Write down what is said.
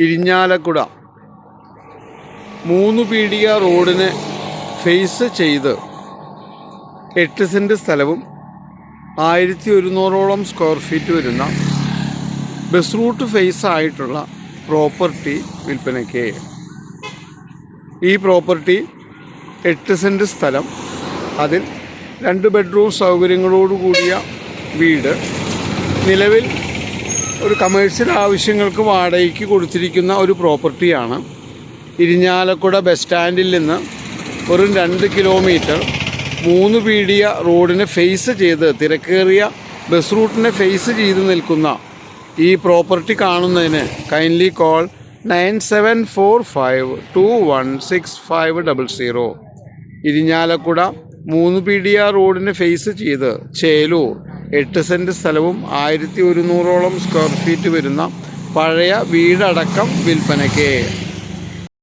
ഇരിഞ്ഞാലക്കുട 3 പീടിക റോഡിനെ ഫേസ് ചെയ്ത് 8 സെൻറ്റ് സ്ഥലവും 1100ഓളം സ്ക്വയർ ഫീറ്റ് വരുന്ന ബസ് റൂട്ട് ഫേസ് ആയിട്ടുള്ള പ്രോപ്പർട്ടി വിൽപ്പനയ്ക്ക്. ഈ പ്രോപ്പർട്ടി 8 സെൻറ്റ് സ്ഥലം, അതിൽ 2 ബെഡ്റൂം സൗകര്യങ്ങളോട് കൂടിയ വീട്, നിലവിൽ ഒരു കമേഴ്ഷ്യൽ ആവശ്യങ്ങൾക്ക് വാടകയ്ക്ക് കൊടുത്തിരിക്കുന്ന ഒരു പ്രോപ്പർട്ടിയാണ്. ഇരിഞ്ഞാലക്കുട ബസ് സ്റ്റാൻഡിൽ നിന്ന് വെറും 2 കിലോമീറ്റർ 3 പീടിക റോഡിനെ ഫേസ് ചെയ്ത്, തിരക്കേറിയ ബസ് റൂട്ടിനെ ഫേസ് ചെയ്ത് നിൽക്കുന്ന ഈ പ്രോപ്പർട്ടി കാണുന്നതിന് കൈൻഡ്ലി കോൾ 9745216500. ഇരിഞ്ഞാലക്കുട 3 പീടിക റോഡിനെ ഫേസ് ചെയ്ത് ചേലൂർ 8 സെൻറ്റ് സ്ഥലവും 1100ഓളം സ്ക്വയർ ഫീറ്റ് വരുന്ന പഴയ വീടടക്കം വിൽപ്പനയ്ക്ക്.